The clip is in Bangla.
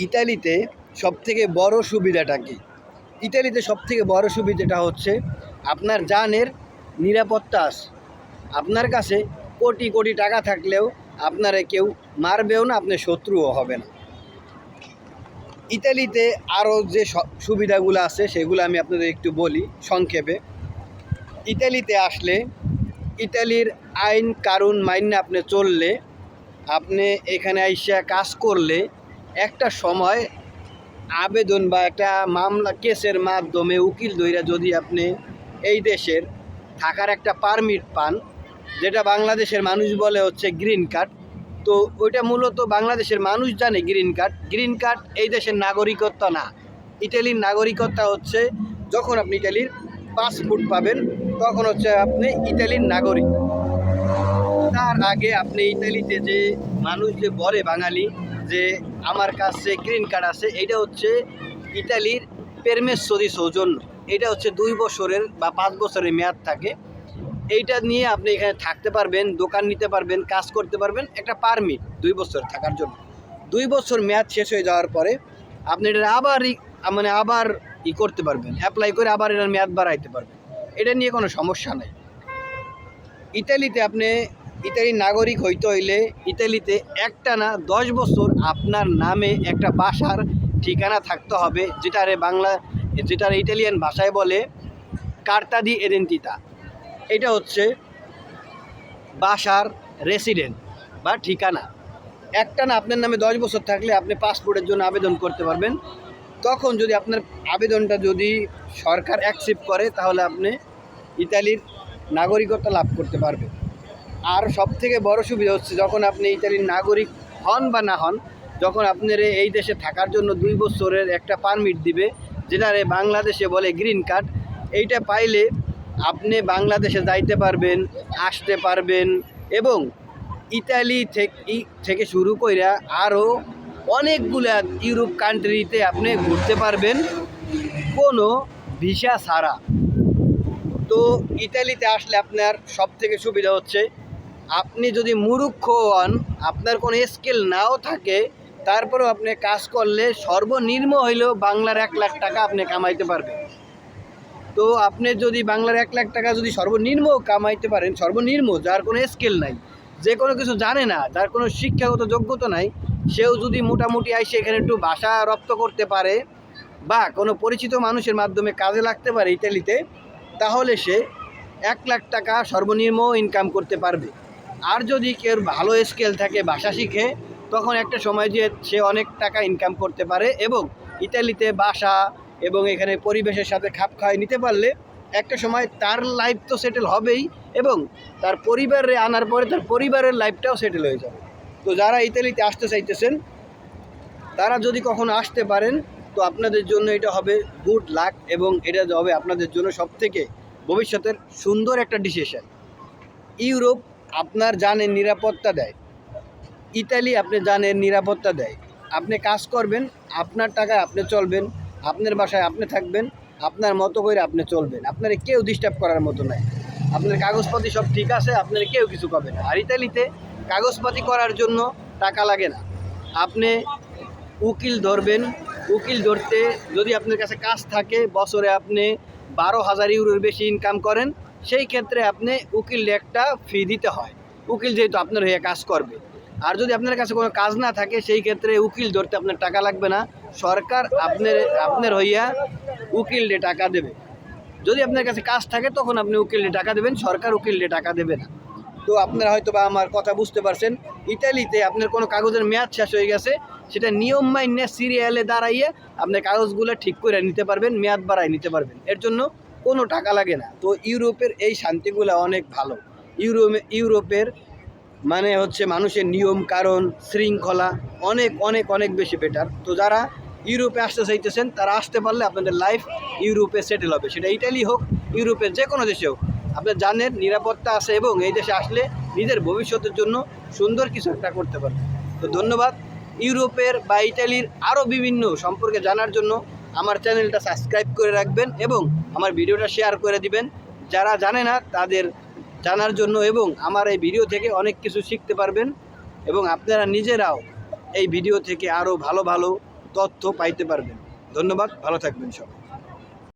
ইতালিতে সবথেকে বড় সুবিধাটা কি? ইতালিতে সবথেকে বড় সুবিধাটা হচ্ছে আপনার জানের নিরাপত্তা আছে। আপনার কাছে কোটি কোটি টাকা থাকলেও আপনারে কেউ মারবেও না, আপনার শত্রুও হবে না। ইতালিতে আরও যে সুবিধাগুলো আছে সেগুলো আমি আপনাদের একটু বলি সংক্ষেপে। ইতালিতে আসলে ইতালির আইন কানুন মাইনে আপনি চললে, আপনি এখানে আইসা কাজ করলে একটা সময় আবেদন বা একটা মামলা কেসের মাধ্যমে উকিল ধইরা যদি আপনি এই দেশের থাকার একটা পারমিট পান, যেটা বাংলাদেশের মানুষ বলে হচ্ছে গ্রিন কার্ড। তো ওইটা মূলত বাংলাদেশের মানুষ জানে গ্রিন কার্ড এই দেশের নাগরিকত্ব না। ইটালির নাগরিকত্ব হচ্ছে যখন আপনি ইটালির পাসপোর্ট পাবেন তখন হচ্ছে আপনি ইটালির নাগরিক। তার আগে আপনি ইতালিতে যে মানুষ যে বলে বাঙালি যে আমার কাছে গ্রিন কার্ড আছে, এইটা হচ্ছে ইতালির পেরমেসো দি সৌজন্য। এটা হচ্ছে 2 বছরের বা 5 বছরের মেয়াদ থাকে। এইটা নিয়ে আপনি এখানে থাকতে পারবেন, দোকান নিতে পারবেন, কাজ করতে পারবেন, একটা পারমিট 2 বছর থাকার জন্য। 2 বছর মেয়াদ শেষ হয়ে যাওয়ার পরে আপনি এটা আবার করতে পারবেন, অ্যাপ্লাই করে আবার এটার মেয়াদ বাড়াইতে পারবেন। এটা নিয়ে কোনো সমস্যা নাই। ইতালিতে আপনি ইতালির নাগরিক হইতে হইলে ইতালিতে একটানা 10 বছর আপনার নামে একটা বাসার ঠিকানা থাকতে হবে, যেটার ইটালিয়ান ভাষায় বলে কার্তা দি এডেন্টিতা। এটা হচ্ছে বাসার রেসিডেন্ট বা ঠিকানা। একটানা আপনার নামে 10 বছর থাকলে আপনি পাসপোর্টের জন্য আবেদন করতে পারবেন। তখন যদি আপনার আবেদনটা যদি সরকার অ্যাকসেপ্ট করে তাহলে আপনি ইতালির নাগরিকত্ব লাভ করতে পারবেন। আর সবথেকে বড় সুবিধা হচ্ছে যখন আপনি ইতালির নাগরিক হন বা না হন, যখন আপনার এই দেশে থাকার জন্য 2 বছরের একটা পারমিট দিবে, যেটারে বাংলাদেশে বলে গ্রিন কার্ড। এইটা পাইলে আপনি বাংলাদেশে যাইতে পারবেন, আসতে পারবেন এবং ইতালি থেকে শুরু করে আরও অনেকগুলা ইউরোপ কান্ট্রিতে আপনি ঘুরতে পারবেন কোনো ভিসা ছাড়া। তো ইতালিতে আসলে আপনার সবথেকে সুবিধা হচ্ছে আপনি যদি মূর্খ হন, আপনার কোনো স্কিল নাও থাকে, তারপরেও আপনি কাজ করলে সর্বনিম্ন হইলেও বাংলার 1 লাখ টাকা আপনি কামাইতে পারবেন। তো আপনি যদি বাংলার 1 লাখ টাকা যদি সর্বনিম্ন কামাইতে পারেন, সর্বনিম্ন যার কোনো স্কিল নাই, যে কোনো কিছু জানে না, যার কোনো শিক্ষাগত যোগ্যতা নাই, সেও যদি মোটামুটি আইসে এখানে একটু ভাষা রপ্ত করতে পারে বা কোনো পরিচিত মানুষের মাধ্যমে কাজে লাগতে পারে ইতালিতে, তাহলে সে 1 লাখ টাকা সর্বনিম্ন ইনকাম করতে পারবে। আর যদি কেউ ভালো স্কিল থাকে, ভাষা শিখে, তখন একটা সময় যে সে অনেক টাকা ইনকাম করতে পারে এবং ইতালিতে ভাষা এবং এখানে পরিবেশের সাথে খাপ খাওয়াই নিতে পারলে একটা সময় তার লাইফ তো সেটেল হবেই এবং তার পরিবারে আনার পরে তার পরিবারের লাইফটাও সেটেল হয়ে যাবে। তো যারা ইতালিতে আসতে চাইতেছেন তারা যদি কখনো আসতে পারেন তো আপনাদের জন্য এটা হবে গুড লাক এবং এটা হবে আপনাদের জন্য সবথেকে ভবিষ্যতের সুন্দর একটা ডিসিশন। ইউরোপ আপনার জানের নিরাপত্তা দেয়, ইতালি আপনি জানের নিরাপত্তা দেয়। আপনি কাজ করবেন, আপনার টাকায় আপনি চলবেন, আপনার বাসায় আপনি থাকবেন, আপনার মতো করে আপনি চলবেন, আপনার কেউ ডিস্টার্ব করার মতো নাই। আপনার কাগজপাতি সব ঠিক আছে, আপনার কেউ কিছু করবে না। আর ইতালিতে কাগজপাতি করার জন্য টাকা লাগে না। আপনি উকিল ধরবেন, উকিল ধরতে যদি আপনার কাছে কাজ থাকে, বছরে আপনি 12,000 ইউরোর বেশি ইনকাম করেন, সেই ক্ষেত্রে আপনি উকিল একটা ফি দিতে হয়, উকিল যেহেতু আপনার হয়ে কাজ করবে। আর যদি আপনার কাছে কোনো কাজ না থাকে, সেই ক্ষেত্রে উকিল ধরতে আপনার টাকা লাগবে না, সরকার আপনার হইয়া উকিলকে টাকা দেবে। যদি আপনার কাছে কাজ থাকে তখন আপনি উকিলকে টাকা দেবেন, সরকার উকিলকে টাকা দেবে না। তো আপনারা হয়তো বা আমার কথা বুঝতে পারছেন। ইতালিতে আপনার কোনো কাগজের মেয়াদ শেষ হয়ে গেছে, সেটা নিয়ম মাইনে সিরিয়ালে দাঁড়াইয়ে আপনার কাগজগুলো ঠিক করে নিতে পারবেন, মেয়াদ বাড়াই নিতে পারবেন, এর জন্য কোনো টাকা লাগে না। তো ইউরোপের এই শান্তিগুলো অনেক ভালো। ইউরোপের মানে হচ্ছে মানুষের নিয়ম কারণ শৃঙ্খলা অনেক অনেক অনেক বেশি বেটার। তো যারা ইউরোপে আসতে চাইতেছেন তারা আসতে পারলে আপনাদের লাইফ ইউরোপে সেটেল হবে, সেটা ইটালি হোক, ইউরোপের যে কোনো দেশে হোক। আপনার জানের নিরাপত্তা আছে এবং এই দেশে আসলে নিজের ভবিষ্যতের জন্য সুন্দর কিছু একটা করতে পারবে। তো ধন্যবাদ। ইউরোপের বা ইটালির আরও বিভিন্ন সম্পর্কে জানার জন্য আমার চ্যানেলটা সাবস্ক্রাইব করে রাখবেন এবং আমার ভিডিওটা শেয়ার করে দিবেন যারা জানে না তাদের জানার জন্য, এবং আমার এই ভিডিও থেকে অনেক কিছু শিখতে পারবেন এবং আপনারা নিজেরাও এই ভিডিও থেকে আরও ভালো ভালো তথ্য পাইতে পারবেন। ধন্যবাদ, ভালো থাকবেন সবাই।